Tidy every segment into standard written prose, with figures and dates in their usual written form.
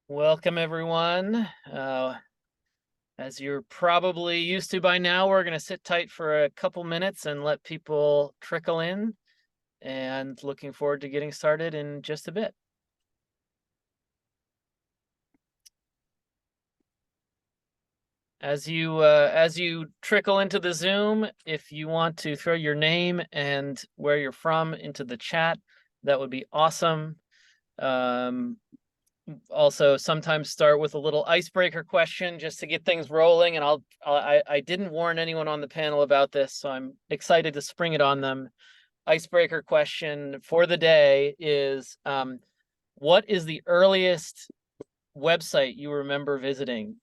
Welcome, everyone. As you're probably used to by now, we're going to sit tight for a couple minutes and let people trickle in, and looking forward to getting started in just a bit. As you trickle into the Zoom, if you want to throw your name and where you're from into the chat, that would be awesome. Also sometimes start with a little icebreaker question just to get things rolling, and I didn't warn anyone on the panel about this, so I'm excited to spring it on them. Icebreaker question for the day is, what is the earliest website you remember visiting?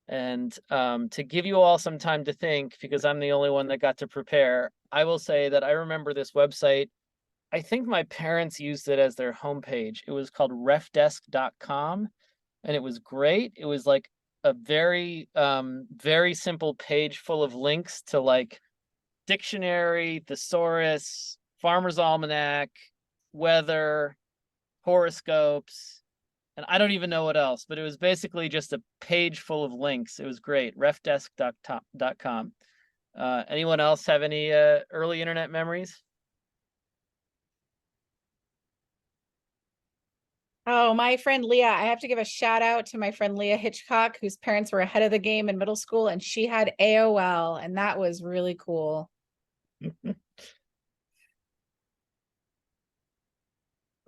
And to give you all some time to think, because I'm the only one that got to prepare, I will say that I remember this website. I think my parents used it as their homepage. It was called refdesk.com, and it was great. It was like a very simple page full of links to like dictionary, thesaurus, farmer's almanac, weather, horoscopes, and I don't even know what else, but it was basically just a page full of links. It was great. Refdesk.com. Anyone else have any early internet memories? Oh, my friend Leah, I have to give a shout out to my friend Leah Hitchcock, whose parents were ahead of the game in middle school, and she had AOL, and that was really cool. We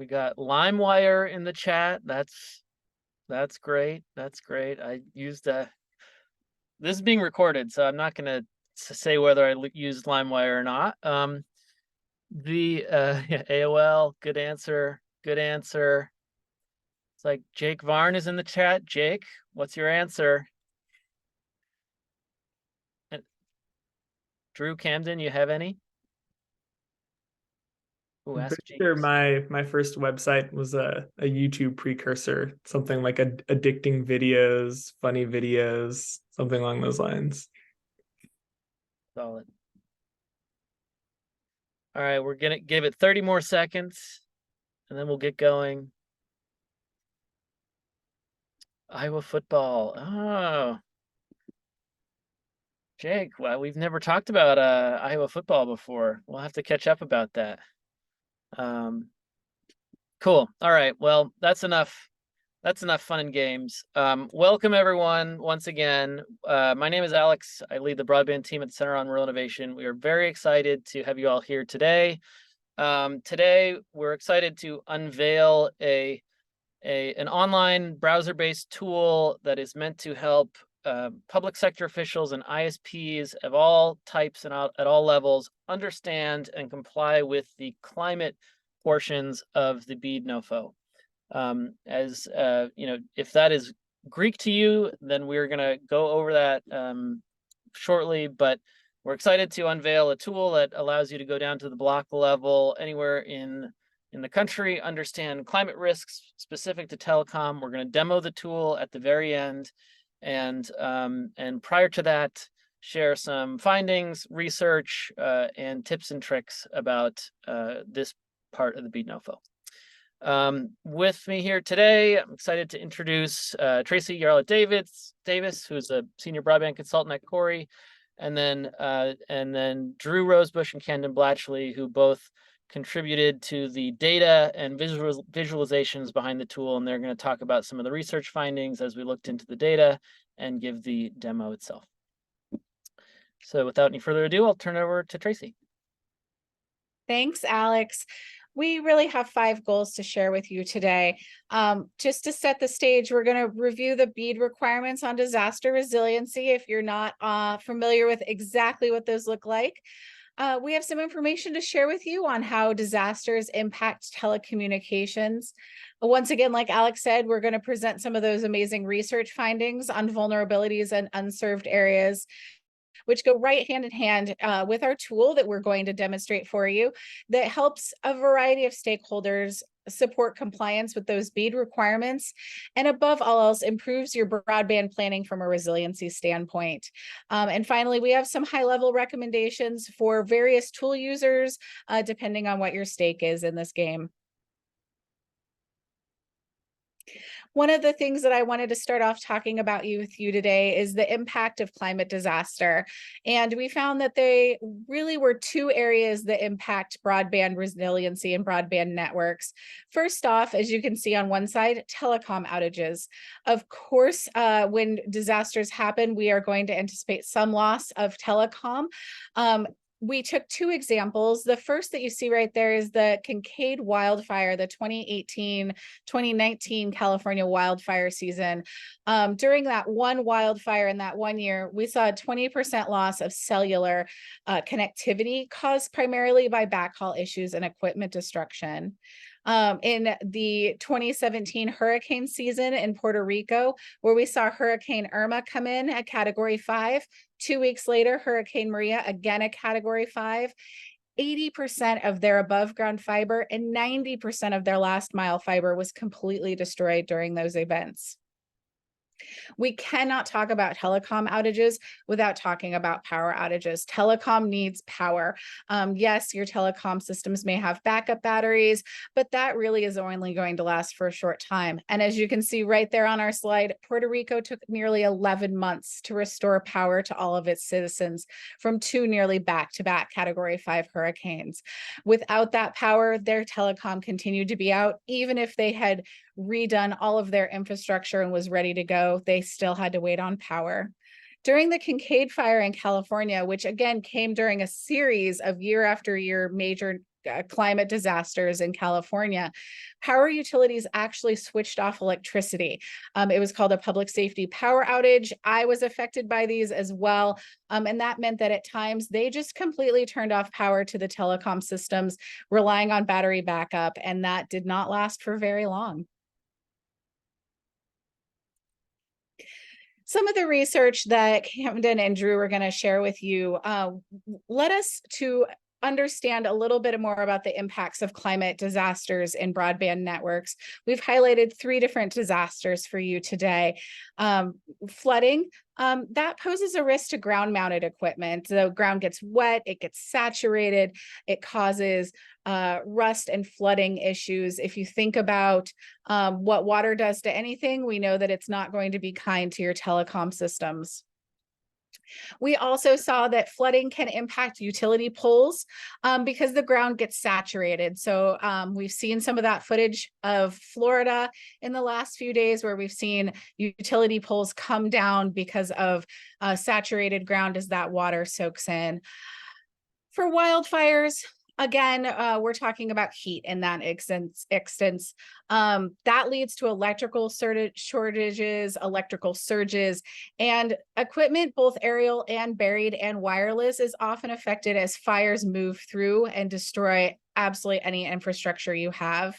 got LimeWire in the chat. That's great. That's great. I used this is being recorded, so I'm not gonna say whether I used LimeWire or not. Yeah, AOL, good answer. Good answer. It's like Jake Varn is in the chat. Jake, what's your answer? And Drew Camden, you have any? Ooh, I'm ask pretty sure James. my first website was a YouTube precursor, something like addicting videos, funny videos, something along those lines. Solid. All right, we're gonna give it 30 more seconds, and then we'll get going. Iowa football. Oh, Jake, well, we've never talked about Iowa football before. We'll have to catch up about that. Cool. All right. Well, that's enough. That's enough fun and games. Welcome everyone once again. My name is Alex. I lead the broadband team at the Center on Rural Innovation. We are very excited to have you all here today. Today, we're excited to unveil an online browser-based tool that is meant to help public sector officials and ISPs of all types and at all levels understand and comply with the climate portions of the BEAD NOFO. As you know, if that is Greek to you, then we're going to go over that shortly, but we're excited to unveil a tool that allows you to go down to the block level anywhere in the country, understand climate risks specific to telecom. We're going to demo the tool at the very end, and prior to that, share some findings, research, and tips and tricks about this part of the BEAD NOFO. With me here today, I'm excited to introduce Tracy Yarlett Davis, who's a senior broadband consultant at Corey, and then Drew Rosebush and Camden Blatchley, who both contributed to the data and visualizations behind the tool, and they're going to talk about some of the research findings as we looked into the data and give the demo itself. So without any further ado, I'll turn it over to Tracy. Thanks, Alex. We really have 5 goals to share with you today. Just to set the stage, we're going to review the BEAD requirements on disaster resiliency if you're not familiar with exactly what those look like. We have some information to share with you on how disasters impact telecommunications. Once again, like Alex said, we're going to present some of those amazing research findings on vulnerabilities and unserved areas, which go right hand in hand with our tool that we're going to demonstrate for you that helps a variety of stakeholders support compliance with those BEAD requirements, and above all else, improves your broadband planning from a resiliency standpoint. And finally, we have some high-level recommendations for various tool users, depending on what your stake is in this game. One of the things that I wanted to start off talking about with you today is the impact of climate disaster. And we found that they really were two areas that impact broadband resiliency and broadband networks. First off, as you can see on one side, telecom outages. Of course, when disasters happen, we are going to anticipate some loss of telecom. We took two examples. The first that you see right there is the Kincaid wildfire, the 2018-2019 California wildfire season. During that one wildfire in that 1 year, we saw a 20% loss of cellular connectivity caused primarily by backhaul issues and equipment destruction. In the 2017 hurricane season in Puerto Rico, where we saw Hurricane Irma come in at Category 5. 2 weeks later, Hurricane Maria, again a Category 5. 80% of their above ground fiber and 90% of their last mile fiber was completely destroyed during those events. We cannot talk about telecom outages without talking about power outages. Telecom needs power. Yes, your telecom systems may have backup batteries, but that really is only going to last for a short time. And as you can see right there on our slide, Puerto Rico took nearly 11 months to restore power to all of its citizens from two nearly back-to-back Category 5 hurricanes. Without that power, their telecom continued to be out, even if they had redone all of their infrastructure and was ready to go, they still had to wait on power. During the Kincaid fire in California, which again came during a series of year after year major climate disasters in California, power utilities actually switched off electricity. It was called a public safety power outage. I was affected by these as well. And that meant that at times they just completely turned off power to the telecom systems, relying on battery backup. And that did not last for very long. Some of the research that Camden and Drew are going to share with you led us to understand a little bit more about the impacts of climate disasters in broadband networks. We've highlighted 3 different disasters for you today. Flooding, that poses a risk to ground-mounted equipment. The ground gets wet, it gets saturated, it causes rust and flooding issues. If you think about what water does to anything, we know that it's not going to be kind to your telecom systems. We also saw that flooding can impact utility poles because the ground gets saturated. So we've seen some of that footage of Florida in the last few days where we've seen utility poles come down because of saturated ground as that water soaks in. For wildfires, again, we're talking about heat in that instance. That leads to electrical shortages, electrical surges, and equipment, both aerial and buried and wireless, is often affected as fires move through and destroy absolutely any infrastructure you have.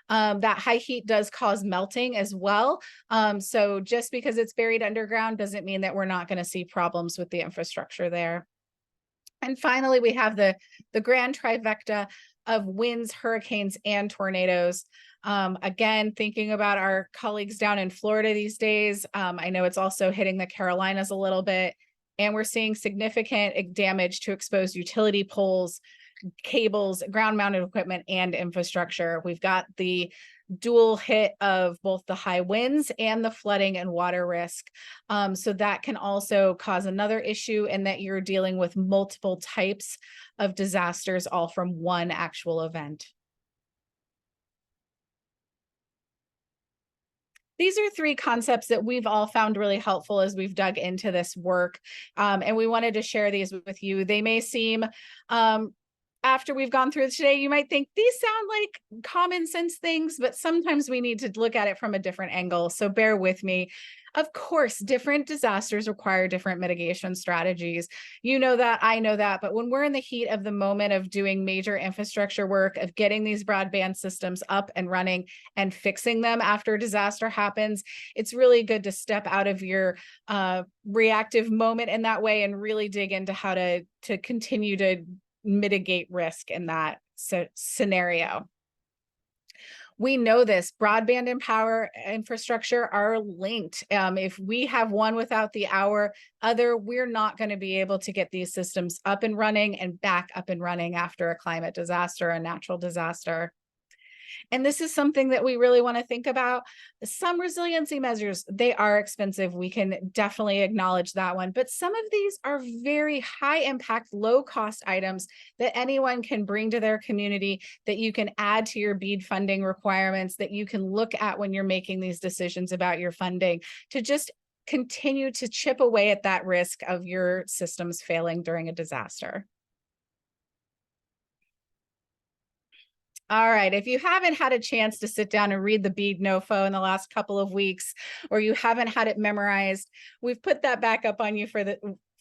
That high heat does cause melting as well. So just because it's buried underground doesn't mean that we're not going to see problems with the infrastructure there. And finally, we have the grand trifecta of winds, hurricanes, and tornadoes. Again, thinking about our colleagues down in Florida these days, I know it's also hitting the Carolinas a little bit, and we're seeing significant damage to exposed utility poles, cables, ground-mounted equipment, and infrastructure. We've got the dual hit of both the high winds and the flooding and water risk. So that can also cause another issue in that you're dealing with multiple types of disasters all from one actual event. These are 3 concepts that we've all found really helpful as we've dug into this work. And we wanted to share these with you. They may seem after we've gone through it today, you might think these sound like common sense things, but sometimes we need to look at it from a different angle. So bear with me. Of course, different disasters require different mitigation strategies. You know that, I know that, but when we're in the heat of the moment of doing major infrastructure work, of getting these broadband systems up and running and fixing them after a disaster happens, it's really good to step out of your reactive moment in that way and really dig into how to continue to mitigate risk in that scenario. We know this, broadband and power infrastructure are linked. If we have one without the other, we're not going to be able to get these systems up and running and back up and running after a climate disaster, a natural disaster. And this is something that we really want to think about. Some resiliency measures, they are expensive. We can definitely acknowledge that one. But some of these are very high impact, low cost items that anyone can bring to their community, that you can add to your BEAD funding requirements, that you can look at when you're making these decisions about your funding, to just continue to chip away at that risk of your systems failing during a disaster. All right, if you haven't had a chance to sit down and read the BEAD NOFO in the last couple of weeks, or you haven't had it memorized, we've put that back up on you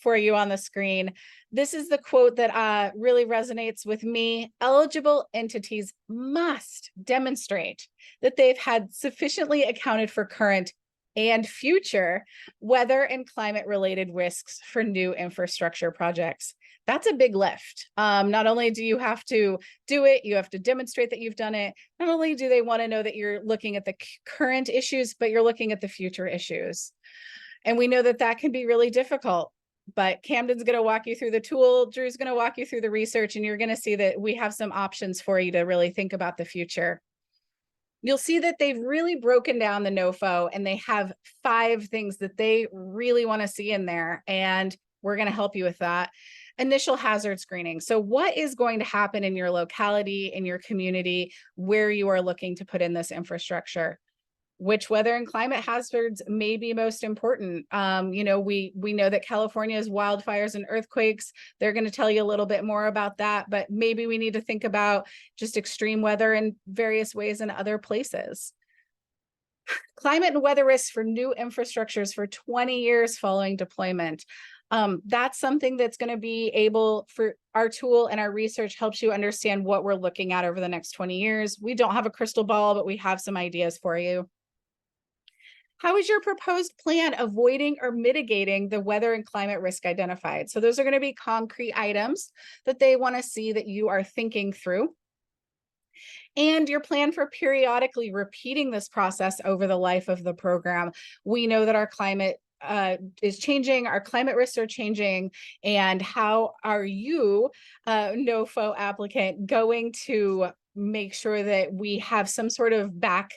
for you on the screen. This is the quote that really resonates with me. Eligible entities must demonstrate that they've had sufficiently accounted for current and future weather and climate related risks for new infrastructure projects. That's a big lift. Not only do you have to do it, you have to demonstrate that you've done it. Not only do they want to know that you're looking at the current issues, but you're looking at the future issues. And we know that that can be really difficult. But Camden's going to walk you through the tool, Drew's going to walk you through the research, and you're going to see that we have some options for you to really think about the future. You'll see that they've really broken down the NOFO, and they have 5 things that they really want to see in there. And we're going to help you with that. Initial hazard screening. So what is going to happen in your locality, in your community, where you are looking to put in this infrastructure? Which weather and climate hazards may be most important? We know that California's wildfires and earthquakes, they're going to tell you a little bit more about that, but maybe we need to think about just extreme weather in various ways in other places. Climate and weather risks for new infrastructures for 20 years following deployment. That's something that's going to be able, for our tool and our research helps you understand what we're looking at over the next 20 years. We don't have a crystal ball, but we have some ideas for you. How is your proposed plan avoiding or mitigating the weather and climate risk identified? So those are going to be concrete items that they want to see that you are thinking through. And your plan for periodically repeating this process over the life of the program. We know that our climate is changing, our climate risks are changing, and how are you, NOFO applicant, going to make sure that we have some sort of back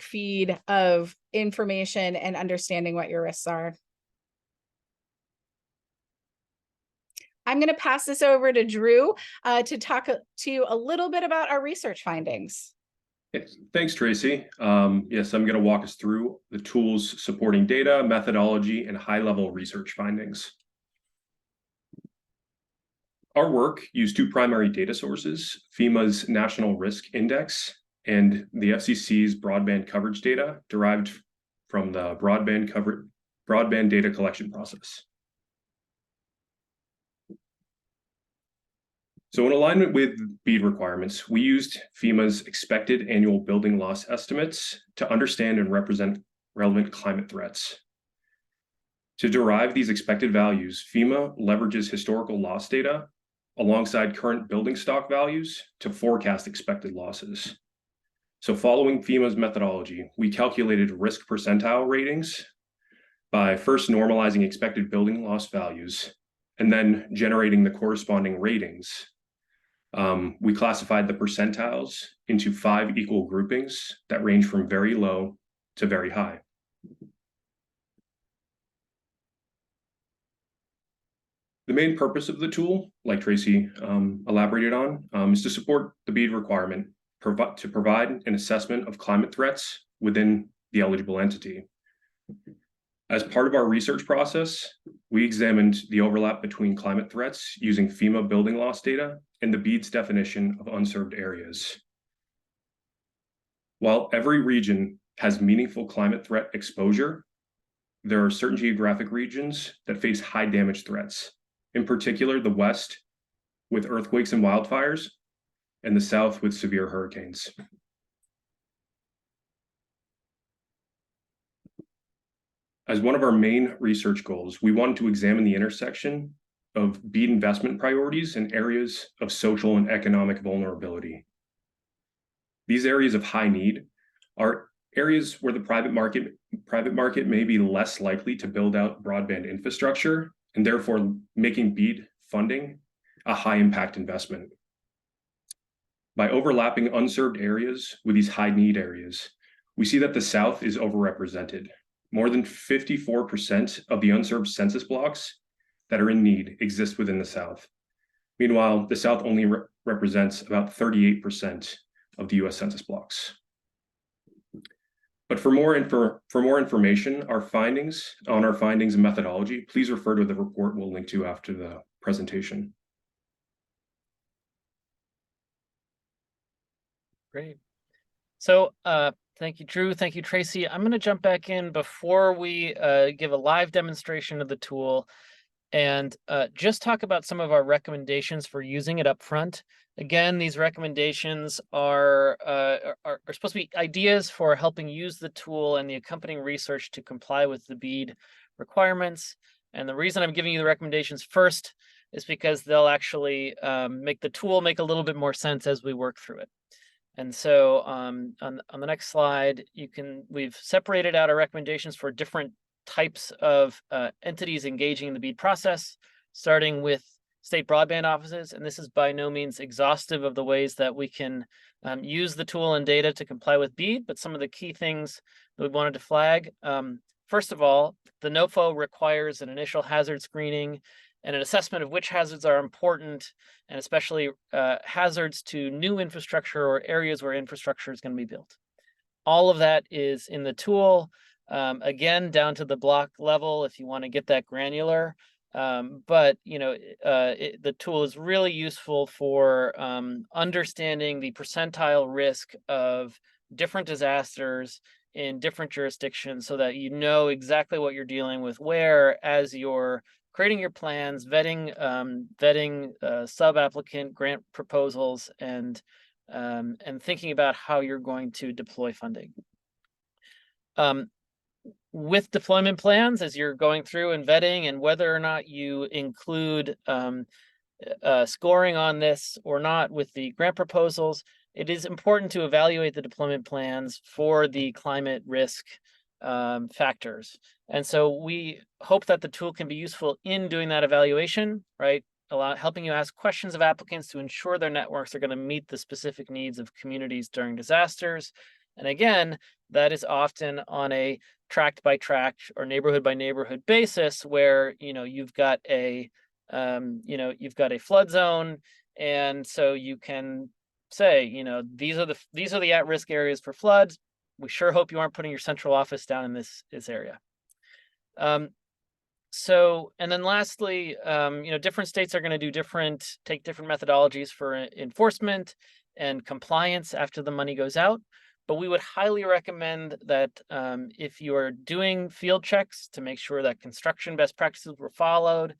feed of information and understanding what your risks are? I'm going to pass this over to Drew to talk to you a little bit about our research findings. Thanks, Tracy. Yes, I'm going to walk us through the tools supporting data, methodology, and high-level research findings. Our work used 2 primary data sources, FEMA's National Risk Index and the FCC's broadband coverage data derived from the broadband data collection process. So in alignment with BEAD requirements, we used FEMA's expected annual building loss estimates to understand and represent relevant climate threats. To derive these expected values, FEMA leverages historical loss data alongside current building stock values to forecast expected losses. So following FEMA's methodology, we calculated risk percentile ratings by first normalizing expected building loss values and then generating the corresponding ratings. We classified the percentiles into 5 equal groupings that range from very low to very high. The main purpose of the tool, like Tracy elaborated on, is to support the BEAD requirement to provide an assessment of climate threats within the eligible entity. As part of our research process, we examined the overlap between climate threats using FEMA building loss data and the BEAD's definition of unserved areas. While every region has meaningful climate threat exposure, there are certain geographic regions that face high damage threats, in particular the West with earthquakes and wildfires, and the South with severe hurricanes. As one of our main research goals, we wanted to examine the intersection of BEAD investment priorities in areas of social and economic vulnerability. These areas of high need are areas where the private market may be less likely to build out broadband infrastructure, and therefore making BEAD funding a high impact investment. By overlapping unserved areas with these high need areas, we see that the South is overrepresented. More than 54% of the unserved census blocks that are in need exist within the South. Meanwhile, the South only represents about 38% of the US Census blocks. But for more information, our findings and methodology, please refer to the report we'll link to after the presentation. Great. So thank you, Drew. Thank you, Tracy. I'm going to jump back in before we give a live demonstration of the tool and just talk about some of our recommendations for using it up front. Again, these recommendations are supposed to be ideas for helping use the tool and the accompanying research to comply with the BEAD requirements. And the reason I'm giving you the recommendations first is because they'll actually make the tool make a little bit more sense as we work through it. And so on the next slide, we've separated out our recommendations for different types of entities engaging in the BEAD process, starting with state broadband offices. And this is by no means exhaustive of the ways that we can use the tool and data to comply with BEAD, but some of the key things that we wanted to flag. First of all, the NOFO requires an initial hazard screening and an assessment of which hazards are important, and especially hazards to new infrastructure or areas where infrastructure is going to be built. All of that is in the tool, again, down to the block level if you want to get that granular. But the tool is really useful for understanding the percentile risk of different disasters in different jurisdictions so that you know exactly what you're dealing with where as you're creating your plans, vetting sub-applicant grant proposals, and thinking about how you're going to deploy funding. With deployment plans, as you're going through and vetting, and whether or not you include scoring on this or not with the grant proposals, it is important to evaluate the deployment plans for the climate risk factors. And so we hope that the tool can be useful in doing that evaluation, right? Helping you ask questions of applicants to ensure their networks are going to meet the specific needs of communities during disasters. And again, that is often on a tract by tract or neighborhood by neighborhood basis where you've got a flood zone, and so you can say these are the at-risk areas for floods. We sure hope you aren't putting your central office down in this area. And then lastly, different states are going to take different methodologies for enforcement and compliance after the money goes out. But we would highly recommend that if you are doing field checks to make sure that construction best practices were followed,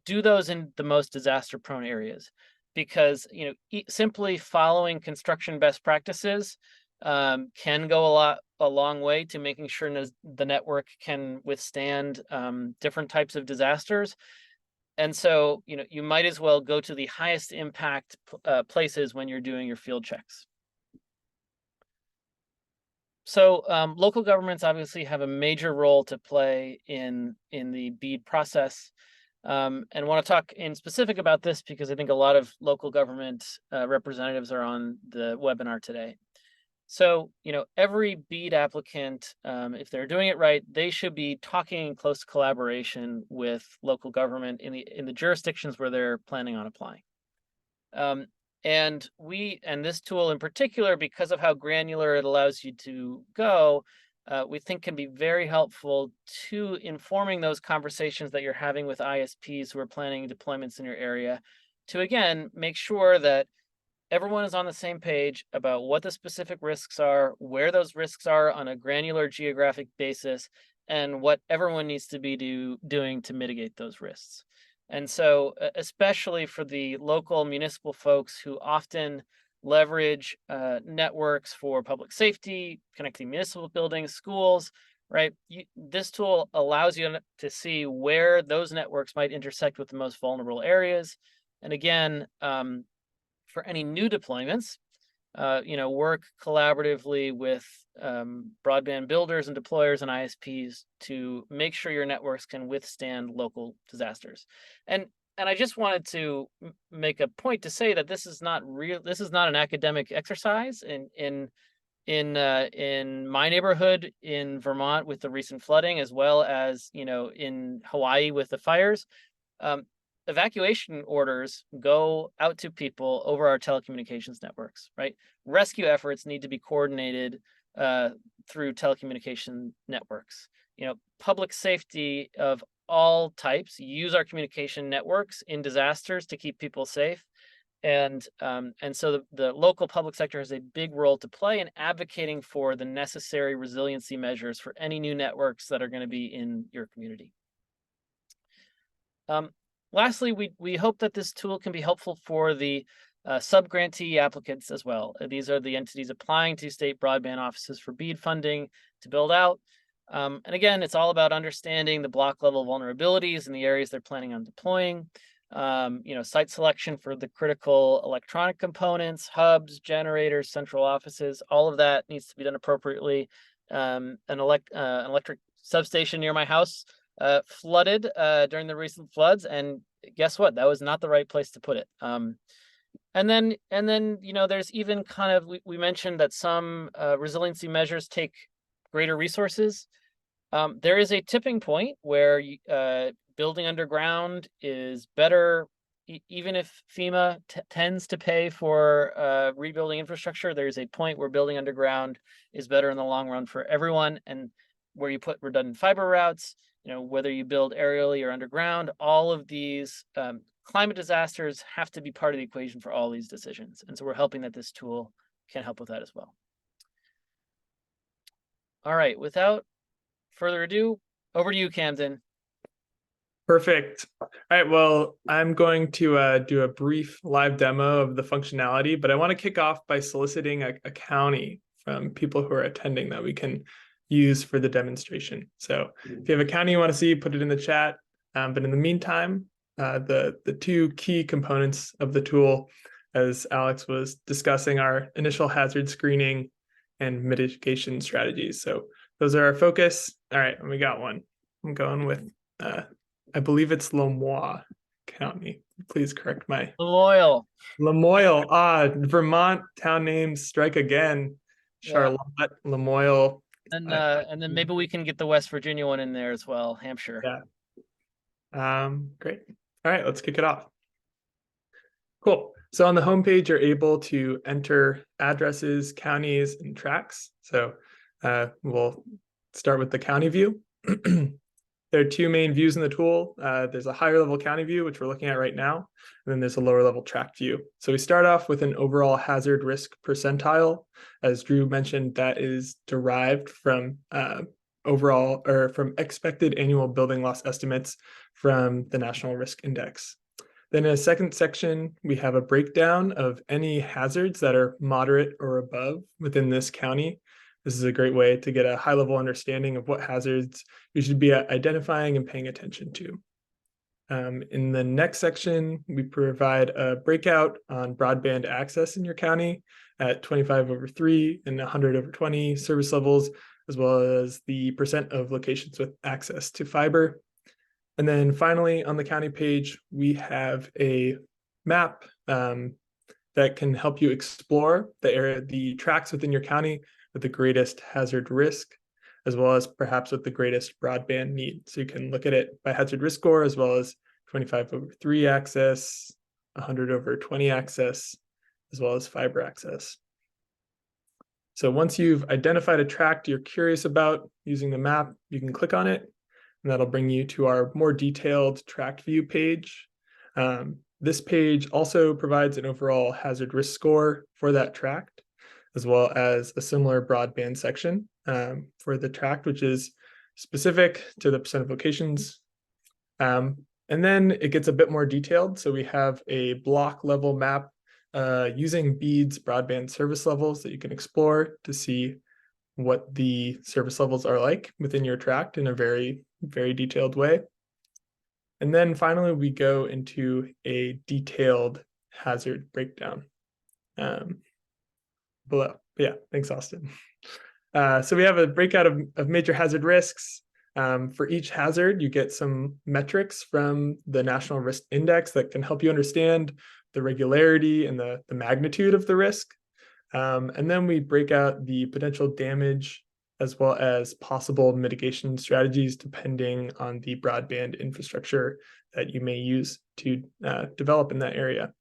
do those in the most disaster-prone areas, because simply following construction best practices can go a long way to making sure the network can withstand different types of disasters. And so you might as well go to the highest impact places when you're doing your field checks. So local governments obviously have a major role to play in the BEAD process, and want to talk in specific about this because I think a lot of local government representatives are on the webinar today. So every BEAD applicant, if they're doing it right, they should be talking in close collaboration with local government in the jurisdictions where they're planning on applying. And this tool in particular, because of how granular it allows you to go, we think can be very helpful to informing those conversations that you're having with ISPs who are planning deployments in your area, to again make sure that everyone is on the same page about what the specific risks are, where those risks are on a granular geographic basis, and what everyone needs to be doing to mitigate those risks. And so, especially for the local municipal folks who often leverage networks for public safety, connecting municipal buildings, schools, right? This tool allows you to see where those networks might intersect with the most vulnerable areas. And again, for any new deployments, work collaboratively with broadband builders and deployers and ISPs to make sure your networks can withstand local disasters. And I just wanted to make a point to say that this is not real. This is not an academic exercise. In my neighborhood in Vermont with the recent flooding, as well as in Hawaii with the fires, evacuation orders go out to people over our telecommunications networks. Right, rescue efforts need to be coordinated through telecommunication networks. Public safety of all types use our communication networks in disasters to keep people safe. And so the local public sector has a big role to play in advocating for the necessary resiliency measures for any new networks that are going to be in your community. Lastly, we hope that this tool can be helpful for the subgrantee applicants as well. These are the entities applying to state broadband offices for BEAD funding to build out. And again, it's all about understanding the block level vulnerabilities in the areas they're planning on deploying. Site selection for the critical electronic components, hubs, generators, central offices, all of that needs to be done appropriately. An electric substation near my house flooded during the recent floods, and guess what? That was not the right place to put it. And then there's even kind of, we mentioned that some resiliency measures take greater resources. There is a tipping point where building underground is better, even if FEMA tends to pay for rebuilding infrastructure. There's a point where building underground is better in the long run for everyone, and where you put redundant fiber routes, whether you build aerially or underground, all of these climate disasters have to be part of the equation for all these decisions. And so we're hoping that this tool can help with that as well. All right, without further ado, over to you, Camden. Perfect. All right, well, I'm going to do a brief live demo of the functionality, but I want to kick off by soliciting a county from people who are attending that we can use for the demonstration. So if you have a county you want to see, put it in the chat. But in the meantime, the two key components of the tool, as Alex was discussing, are initial hazard screening and mitigation strategies. So those are our focus. All right, and we got one. I'm going with, I believe it's Lamoille County. Please correct my... Lamoille. Lamoille. Vermont town names strike again. Charlotte, yeah. Lamoille. And then maybe we can get the West Virginia one in there as well, Hampshire. Yeah. Great. All right, let's kick it off. Cool. So on the homepage, you're able to enter addresses, counties, and tracts. So we'll start with the county view. There are two main views in the tool. There's a higher level county view, which we're looking at right now, and then there's a lower level tract view. So we start off with an overall hazard risk percentile. As Drew mentioned, that is derived from from expected annual building loss estimates from the National Risk Index. Then in a second section, we have a breakdown of any hazards that are moderate or above within this county. This is a great way to get a high-level understanding of what hazards you should be identifying and paying attention to. In the next section, we provide a breakout on broadband access in your county at 25/3 and 100/20 service levels, as well as the percent of locations with access to fiber. And then finally, on the county page, we have a map that can help you explore the tracts within your county with the greatest hazard risk, as well as perhaps with the greatest broadband need. So you can look at it by hazard risk score, as well as 25/3 access, 100/20 access, as well as fiber access. So once you've identified a tract you're curious about using the map, you can click on it, and that'll bring you to our more detailed tract view page. This page also provides an overall hazard risk score for that tract, as well as a similar broadband section for the tract, which is specific to the percent of locations. And then it gets a bit more detailed. So we have a block level map using BEAD's broadband service levels that you can explore to see what the service levels are like within your tract in a very, very detailed way. And then finally, we go into a detailed hazard breakdown below. Yeah, thanks, Austin. So we have a breakout of major hazard risks. For each hazard, you get some metrics from the National Risk Index that can help you understand the regularity and the magnitude of the risk. And then we break out the potential damage as well as possible mitigation strategies depending on the broadband infrastructure that you may use to develop in that area.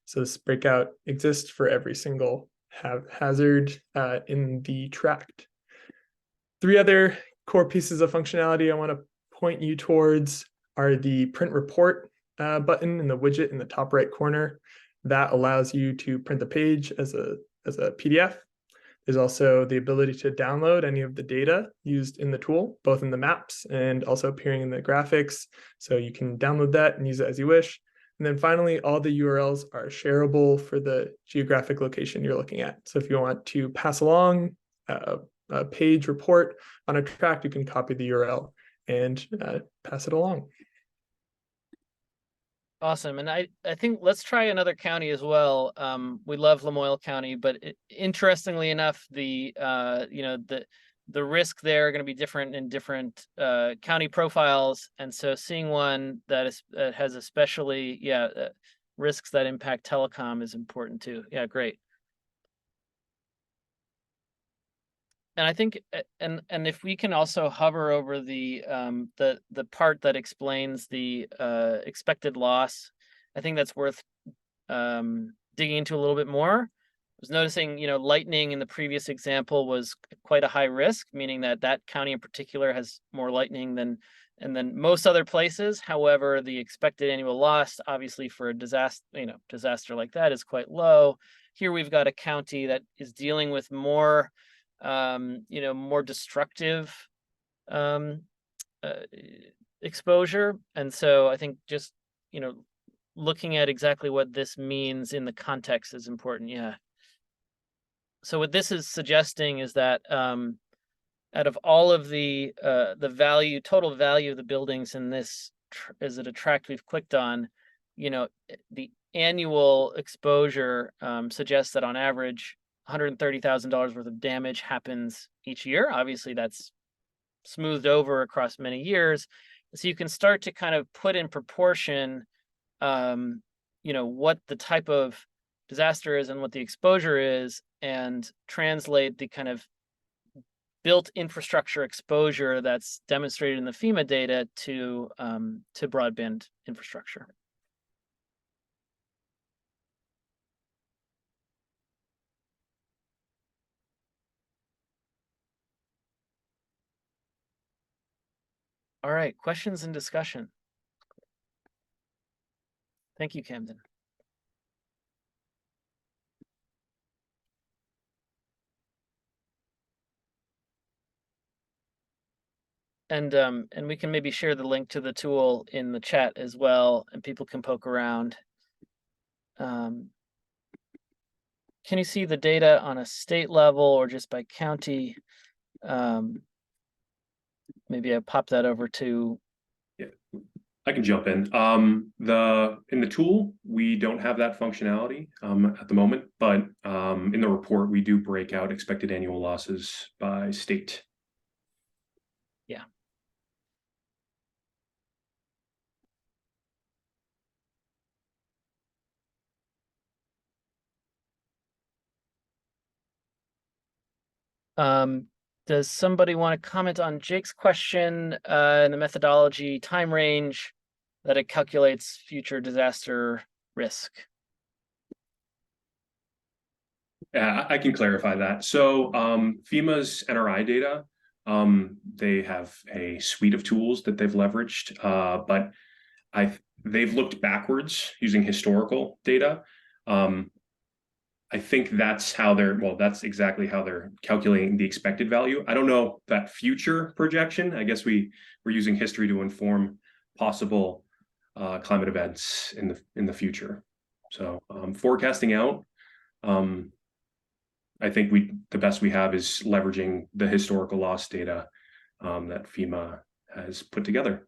So this breakout exists for every single hazard in the tract. 3 other core pieces of functionality I want to point you towards are the print report button in the widget in the top right corner. That allows you to print the page as a PDF. There's also the ability to download any of the data used in the tool, both in the maps and also appearing in the graphics. So you can download that and use it as you wish. And then finally, all the URLs are shareable for the geographic location you're looking at. So if you want to pass along a page report on a tract, you can copy the URL and pass it along. Awesome. And I think let's try another county as well. We love Lamoille County, but interestingly enough, the risk there are going to be different in different county profiles. And so seeing one that has especially, risks that impact telecom is important too. Yeah, great. And I think, and if we can also hover over the part that explains the expected loss, I think that's worth digging into a little bit more. I was noticing, lightning in the previous example was quite a high risk, meaning that county in particular has more lightning than most other places. However, the expected annual loss, obviously for a disaster like that, is quite low. Here we've got a county that is dealing with more more destructive exposure. And so I think just, looking at exactly what this means in the context is important. Yeah. So what this is suggesting is that out of all of the total value of the buildings in this, is it a tract we've clicked on, the annual exposure suggests that on average, $130,000 worth of damage happens each year. Obviously, that's smoothed over across many years. So you can start to kind of put in proportion, what the type of disaster is and what the exposure is, and translate the kind of built infrastructure exposure that's demonstrated in the FEMA data to broadband infrastructure. All right, questions and discussion. Thank you, Camden. And we can maybe share the link to the tool in the chat as well, and people can poke around. Can you see the data on a state level or just by county? Maybe I pop that over to. Yeah, I can jump in. In the tool, we don't have that functionality at the moment, but in the report, we do break out expected annual losses by state. Yeah. Does somebody want to comment on Jake's question in the methodology time range that it calculates future disaster risk? Yeah, I can clarify that. So FEMA's NRI data, they have a suite of tools that they've leveraged, but they've looked backwards using historical data. I think that's how that's exactly how they're calculating the expected value. I don't know that future projection. I guess we're using history to inform possible climate events in the future. So forecasting out, I think the best we have is leveraging the historical loss data that FEMA has put together.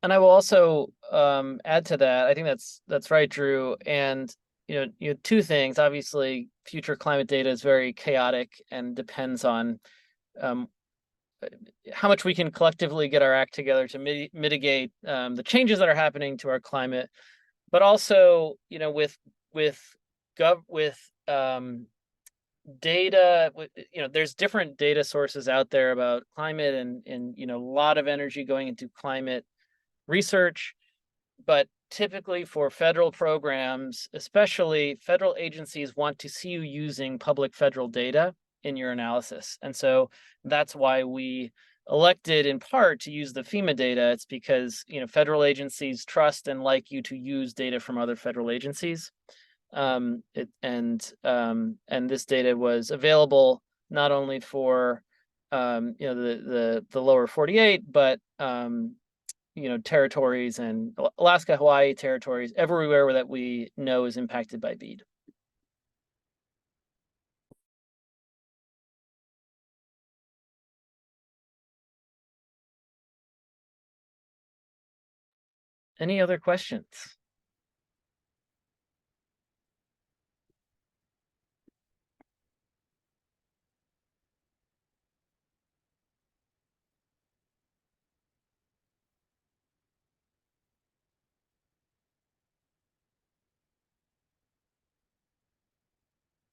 And I will also add to that. I think that's right, Drew. And two things. Obviously, future climate data is very chaotic and depends on how much we can collectively get our act together to mitigate the changes that are happening to our climate, but also, you know, with data, you know, there's different data sources out there about climate, and you know, a lot of energy going into climate research, but typically for federal programs, especially federal agencies, want to see you using public federal data in your analysis. And so that's why we elected in part to use the FEMA data. It's because, you know, federal agencies trust and like you to use data from other federal agencies. And this data was available not only for you know, the lower 48, but you know, territories and Alaska, Hawaii territories, everywhere that we know is impacted by BEAD. Any other questions?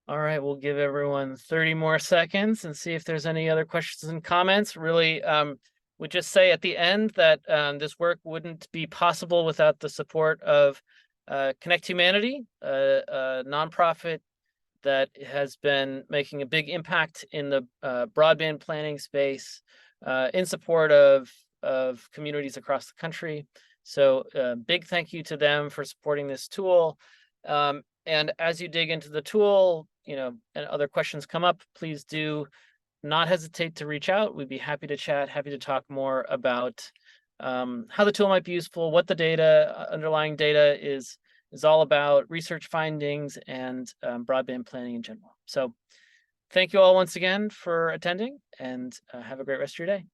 All right, we'll give everyone 30 more seconds and see if there's any other questions and comments. Really, would just say at the end that this work wouldn't be possible without the support of Connect Humanity, a nonprofit that has been making a big impact in the broadband planning space, in support of communities across the country. So big thank you to them for supporting this tool. And as you dig into the tool, you know, and other questions come up, please do not hesitate to reach out. We'd be happy to chat, happy to talk more about how the tool might be useful, what the data, underlying data is all about, research findings, and broadband planning in general. So thank you all once again for attending, and have a great rest of your day.